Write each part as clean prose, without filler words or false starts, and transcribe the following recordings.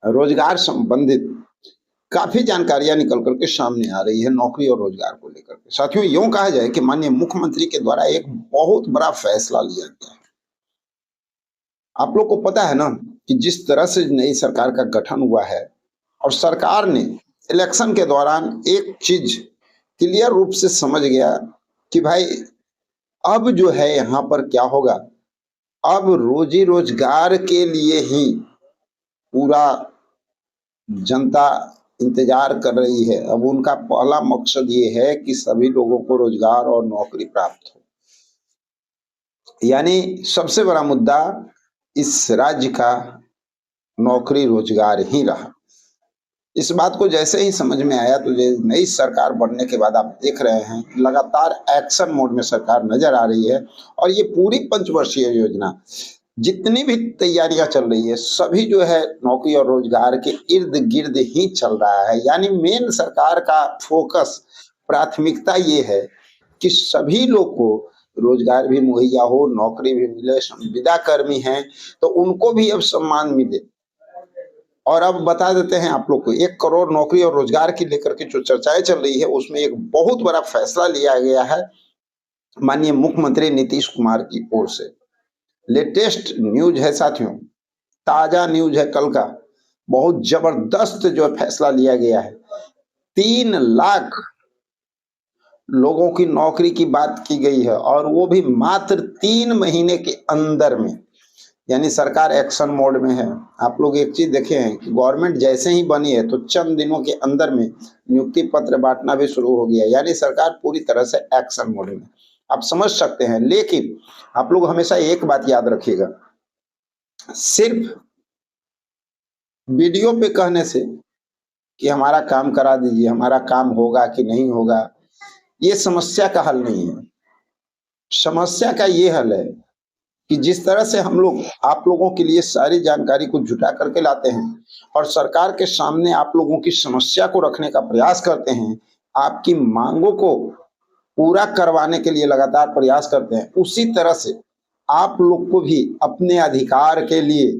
रोजगार संबंधित काफी जानकारियां निकल करके सामने आ रही है नौकरी और रोजगार को लेकर के। साथियों, यूं कहा जाए कि माननीय मुख्यमंत्री के द्वारा एक बहुत बड़ा फैसला लिया गया है। आप लोग को पता है ना कि जिस तरह से नई सरकार का गठन हुआ है और सरकार ने इलेक्शन के दौरान एक चीज क्लियर रूप से समझ गया कि भाई अब जो है यहाँ पर क्या होगा, अब रोजी रोजगार के लिए ही पूरा जनता इंतजार कर रही है। अब उनका पहला मकसद ये है कि सभी लोगों को रोजगार और नौकरी प्राप्त हो। यानी सबसे बड़ा मुद्दा इस राज्य का नौकरी रोजगार ही रहा। इस बात को जैसे ही समझ में आया तो नई सरकार बनने के बाद आप देख रहे हैं लगातार एक्शन मोड में सरकार नजर आ रही है। और ये पूरी पंचवर्षीय योजना जितनी भी तैयारियां चल रही है सभी जो है नौकरी और रोजगार के इर्द गिर्द ही चल रहा है। यानी मेन सरकार का फोकस, प्राथमिकता ये है कि सभी लोग को रोजगार भी मुहैया हो, नौकरी भी मिले। संविदा कर्मी हैं तो उनको भी अब सम्मान मिले। और अब बता देते हैं आप लोग को, 1 करोड़ नौकरी और रोजगार की लेकर के जो चर्चाएं चल रही है उसमें एक बहुत बड़ा फैसला लिया गया है माननीय मुख्यमंत्री नीतीश कुमार की ओर से। लेटेस्ट न्यूज है साथियों, ताजा न्यूज है कल का। बहुत जबरदस्त जो फैसला लिया गया है। 3 लाख लोगों की नौकरी की बात की गई है और वो भी मात्र 3 महीने के अंदर में। यानी सरकार एक्शन मोड में है। आप लोग एक चीज देखे हैं कि गवर्नमेंट जैसे ही बनी है तो चंद दिनों के अंदर में नियुक्ति पत्र बांटना भी शुरू हो गया। यानी सरकार पूरी तरह से एक्शन मोड में, आप समझ सकते हैं। लेकिन आप लोग हमेशा एक बात याद रखिएगा, सिर्फ वीडियो पे कहने से कि हमारा काम करा दीजिए, हमारा काम होगा कि नहीं होगा, ये समस्या का हल नहीं है। समस्या का ये हल है कि जिस तरह से हम लोग आप लोगों के लिए सारी जानकारी को जुटा करके लाते हैं और सरकार के सामने आप लोगों की समस्या को रखने का प्रयास करते हैं, आपकी मांगों को पूरा करवाने के लिए लगातार प्रयास करते हैं, उसी तरह से आप लोग को भी अपने अधिकार के लिए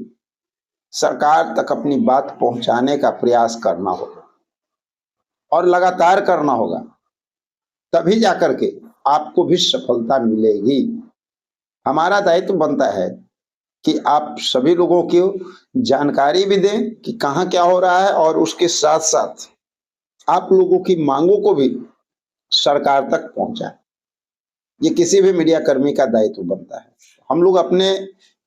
सरकार तक अपनी बात पहुंचाने का प्रयास करना होगा और लगातार करना होगा। तभी जाकर के आपको भी सफलता मिलेगी। हमारा दायित्व बनता है कि आप सभी लोगों को जानकारी भी दें कि कहाँ क्या हो रहा है और उसके साथ साथ आप लोगों की मांगों को भी सरकार तक पहुंचाएं। ये किसी भी मीडिया कर्मी का दायित्व बनता है। हम लोग अपने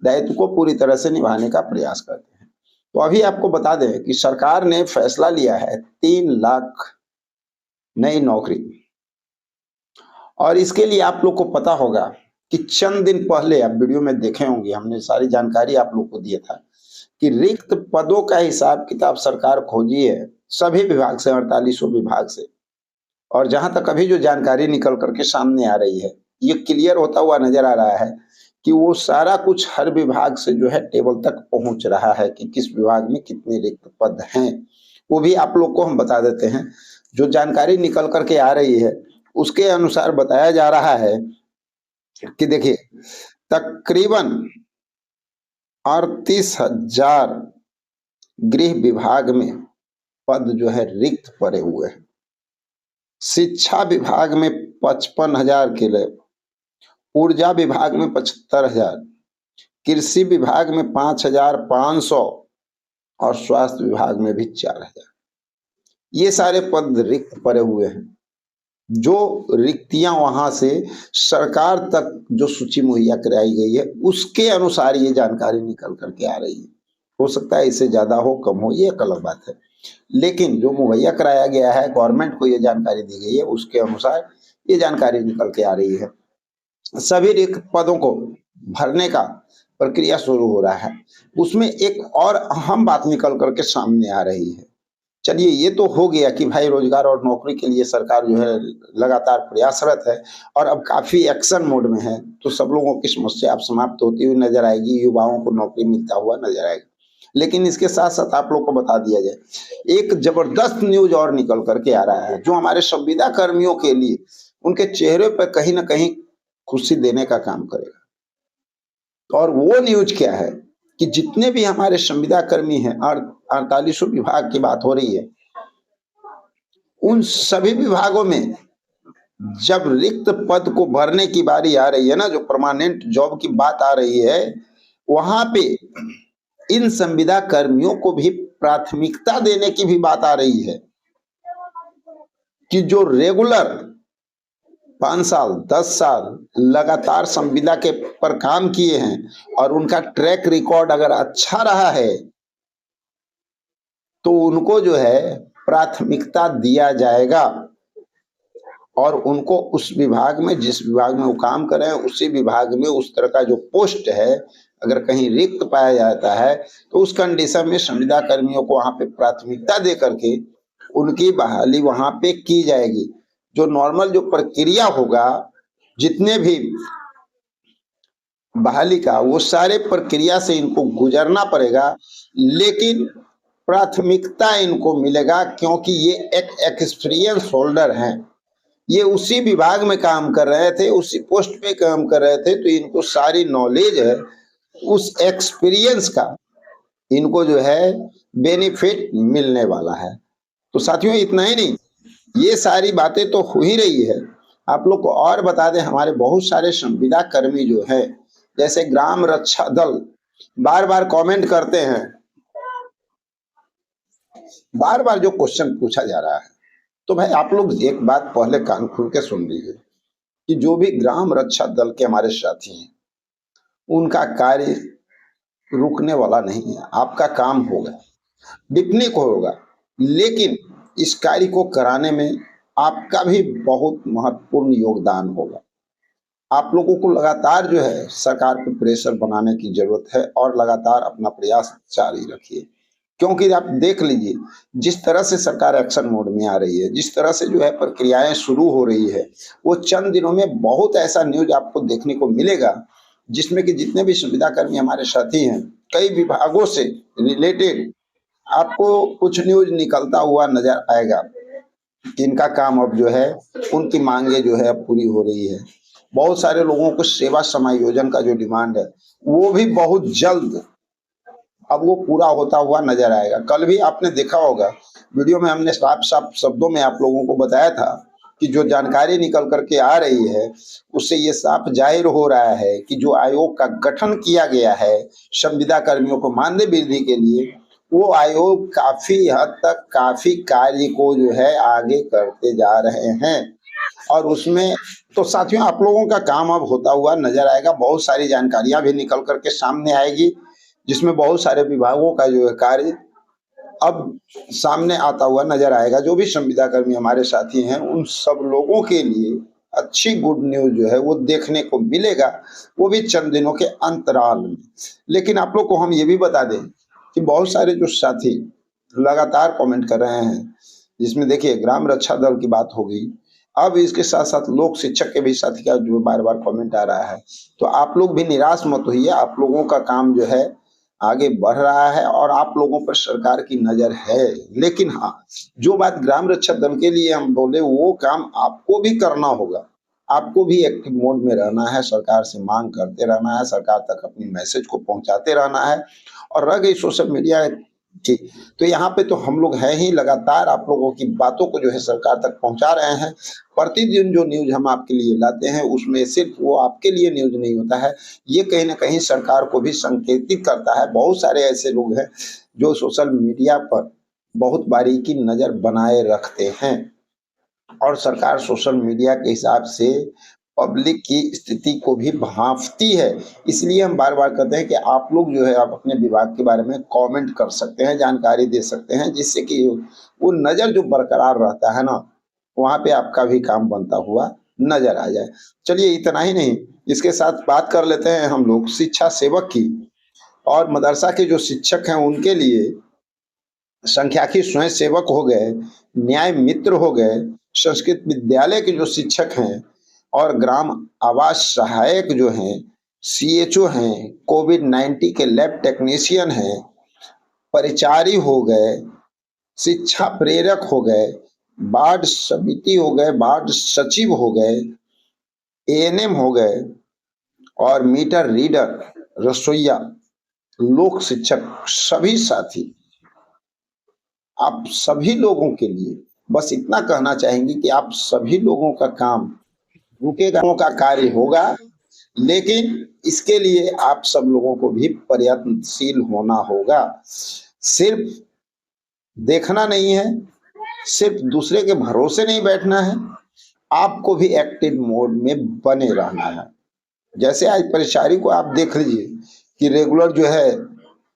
दायित्व को पूरी तरह से निभाने का प्रयास करते हैं। तो अभी आपको बता दें कि सरकार ने फैसला लिया है 3 लाख नई नौकरी। और इसके लिए आप लोग को पता होगा कि चंद दिन पहले आप वीडियो में देखे होंगे, हमने सारी जानकारी आप लोग को दिया था कि रिक्त पदों का हिसाब किताब सरकार खोजी है सभी विभाग से, 48 विभाग से। और जहां तक अभी जो जानकारी निकल करके सामने आ रही है, ये क्लियर होता हुआ नजर आ रहा है कि वो सारा कुछ हर विभाग से जो है टेबल तक पहुंच रहा है कि किस विभाग में कितने रिक्त पद हैं। वो भी आप लोग को हम बता देते हैं। जो जानकारी निकल करके आ रही है उसके अनुसार बताया जा रहा है कि देखिए, तकरीबन 38,000 गृह विभाग में पद जो है रिक्त पड़े हुए हैं। शिक्षा विभाग में 55,000 के लिए, ऊर्जा विभाग में 75,000, कृषि विभाग में 5,500 और स्वास्थ्य विभाग में भी 4,000। ये सारे पद रिक्त पड़े हुए हैं। जो रिक्तियां वहां से सरकार तक जो सूची मुहैया कराई गई है उसके अनुसार ये जानकारी निकल करके आ रही है। हो सकता है इससे ज्यादा हो कम हो, ये एक अलग बात है, लेकिन जो मुहैया कराया गया है, गवर्नमेंट को ये जानकारी दी गई है, उसके अनुसार ये जानकारी निकल के आ रही है। सभी रिक्त पदों को भरने का प्रक्रिया शुरू हो रहा है। उसमें एक और अहम बात निकल करके सामने आ रही है। चलिए, ये तो हो गया कि भाई रोजगार और नौकरी के लिए सरकार जो है लगातार प्रयासरत है और अब काफी एक्शन मोड में है। तो सब लोगों की समस्या अब समाप्त होती हुई नजर आएगी, युवाओं को नौकरी मिलता हुआ नजर आएगा। लेकिन इसके साथ साथ आप लोग को बता दिया जाए, एक जबरदस्त न्यूज और निकल करके आ रहा है जो हमारे संविदा कर्मियों के लिए उनके चेहरे पर कहीं ना कहीं खुशी देने का काम करेगा। और वो न्यूज क्या है कि जितने भी हमारे संविदा कर्मी हैं और 48 विभाग की बात हो रही है, उन सभी विभागों में जब रिक्त पद को भरने की बारी आ रही है ना, जो परमानेंट जॉब की बात आ रही है, वहां पे इन संविदा कर्मियों को भी प्राथमिकता देने की भी बात आ रही है कि जो रेगुलर 5 साल 10 साल लगातार संविदा के पर काम किए हैं और उनका ट्रैक रिकॉर्ड अगर अच्छा रहा है तो उनको जो है प्राथमिकता दिया जाएगा और उनको उस विभाग में, जिस विभाग में वो काम कर रहे हैं, उसी विभाग में उस तरह का जो पोस्ट है अगर कहीं रिक्त पाया जाता है तो उस कंडीशन में संविदा कर्मियों को वहां पे प्राथमिकता दे करके उनकी बहाली वहां पे की जाएगी। जो नॉर्मल जो प्रक्रिया होगा, जितने भी बहाली का, वो सारे प्रक्रिया से इनको गुजरना पड़ेगा, लेकिन प्राथमिकता इनको मिलेगा क्योंकि ये एक एक्सपीरियंस होल्डर हैं। ये उसी विभाग में काम कर रहे थे, उसी पोस्ट पे काम कर रहे थे, तो इनको सारी नॉलेज है, उस एक्सपीरियंस का इनको जो है बेनिफिट मिलने वाला है। तो साथियों, इतना ही नहीं, ये सारी बातें तो हो ही रही है। आप लोग को और बता दें, हमारे बहुत सारे संविदा कर्मी जो है, जैसे ग्राम रक्षा दल, बार बार कमेंट करते हैं, बार बार जो क्वेश्चन पूछा जा रहा है, तो भाई आप लोग एक बात पहले कान खोल के सुन लीजिए कि जो भी ग्राम रक्षा दल के हमारे साथी हैं, उनका कार्य रुकने वाला नहीं है। आपका काम होगा, डिपने को होगा, लेकिन इस कार्य को कराने में आपका भी बहुत महत्वपूर्ण योगदान होगा। आप लोगों को लगातार जो है सरकार पे प्रेशर बनाने की जरूरत है और लगातार अपना प्रयास जारी रखिए, क्योंकि आप देख लीजिए जिस तरह से सरकार एक्शन मोड में आ रही है, जिस तरह से जो है प्रक्रियाएं शुरू हो रही है, वो चंद दिनों में बहुत ऐसा न्यूज आपको देखने को मिलेगा जिसमें कि जितने भी संविदा कर्मी हमारे साथी हैं, कई विभागों से रिलेटेड आपको कुछ न्यूज निकलता हुआ नजर आएगा कि इनका काम अब जो है, उनकी मांगे जो है अब पूरी हो रही है। बहुत सारे लोगों को सेवा समायोजन का जो डिमांड है वो भी बहुत जल्द अब वो पूरा होता हुआ नजर आएगा। कल भी आपने देखा होगा वीडियो में, हमने साफ साफ शब्दों में आप लोगों को बताया था कि जो जानकारी निकल करके आ रही है उससे ये साफ जाहिर हो रहा है कि जो आयोग का गठन किया गया है संविदा कर्मियों को मानदेय वृद्धि के लिए, वो आयोग काफी हद तक काफी कार्य को जो है आगे करते जा रहे हैं। और उसमें तो साथियों आप लोगों का काम अब होता हुआ नजर आएगा। बहुत सारी जानकारियां भी निकल करके सामने आएगी जिसमें बहुत सारे विभागों का जो है कार्य अब सामने आता हुआ नजर आएगा। जो भी संविदा कर्मी हमारे साथी हैं उन सब लोगों के लिए अच्छी गुड न्यूज जो है वो देखने को मिलेगा, वो भी चंद दिनों के अंतराल में। लेकिन आप लोग को हम ये भी बता दें कि बहुत सारे जो साथी लगातार कमेंट कर रहे हैं, जिसमें देखिए ग्राम रक्षा दल की बात हो गई, अब इसके साथ साथ लोक शिक्षक के भी साथी का जो बार बार कमेंट आ रहा है। तो आप लोग भी निराश मत होइए, आप लोगों का काम जो है आगे बढ़ रहा है और आप लोगों पर सरकार की नजर है। लेकिन हाँ, जो बात ग्राम रक्षा दल के लिए हम बोले वो काम आपको भी करना होगा। आपको भी एक्टिव मोड में रहना है, सरकार से मांग करते रहना है, सरकार तक अपनी मैसेज को पहुंचाते रहना है। और रह गई सोशल मीडिया की, तो यहाँ पे तो हम लोग हैं ही, लगातार आप लोगों की बातों को जो है सरकार तक पहुंचा रहे हैं। प्रतिदिन जो न्यूज हम आपके लिए लाते हैं उसमें सिर्फ वो आपके लिए न्यूज नहीं होता है, ये कहीं ना कहीं सरकार को भी संकेतित करता है। बहुत सारे ऐसे लोग हैं जो सोशल मीडिया पर बहुत बारीकी नजर बनाए रखते हैं और सरकार सोशल मीडिया के हिसाब से पब्लिक की स्थिति को भी भांपती है। इसलिए हम बार बार कहते हैं कि आप लोग जो है आप अपने विभाग के बारे में कमेंट कर सकते हैं, जानकारी दे सकते हैं, जिससे कि वो नज़र जो बरकरार रहता है ना, वहाँ पे आपका भी काम बनता हुआ नजर आ जाए। चलिए, इतना ही नहीं, इसके साथ बात कर लेते हैं हम लोग शिक्षा सेवक की। और मदरसा के जो शिक्षक हैं उनके लिए संख्याकी स्वयं सेवक हो गए, न्याय मित्र हो गए, संस्कृत विद्यालय के जो शिक्षक हैं और ग्राम आवास सहायक जो हैं, सीएचओ हैं, कोविड-19 के लैब टेक्नीशियन हैं, परिचारी हो गए, शिक्षा प्रेरक हो गए, वार्ड समिति हो गए, वार्ड सचिव हो गए, एएनएम हो गए और मीटर रीडर, रसोईया, लोक शिक्षक, सभी साथी आप सभी लोगों के लिए बस इतना कहना चाहेंगे कि आप सभी लोगों का काम रुकेगा, का कार्य होगा, लेकिन इसके लिए आप सब लोगों को भी प्रयत्नशील होना होगा। सिर्फ देखना नहीं है, सिर्फ दूसरे के भरोसे नहीं बैठना है, आपको भी एक्टिव मोड में बने रहना है। जैसे आज परिचारी को आप देख लीजिए कि रेगुलर जो है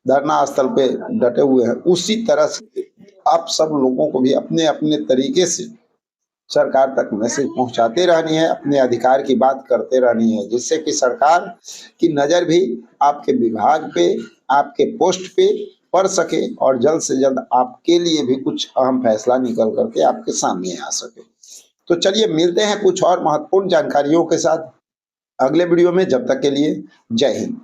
धरना स्थल पे डटे हुए हैं, उसी तरह से आप सब लोगों को भी अपने अपने तरीके से सरकार तक मैसेज पहुंचाते रहनी है, अपने अधिकार की बात करते रहनी है, जिससे कि सरकार की नज़र भी आपके विभाग पे, आपके पोस्ट पे पड़ सके और जल्द से जल्द आपके लिए भी कुछ अहम फैसला निकल करके आपके सामने आ सके। तो चलिए मिलते हैं कुछ और महत्वपूर्ण जानकारियों के साथ अगले वीडियो में। जब तक के लिए जय हिंद।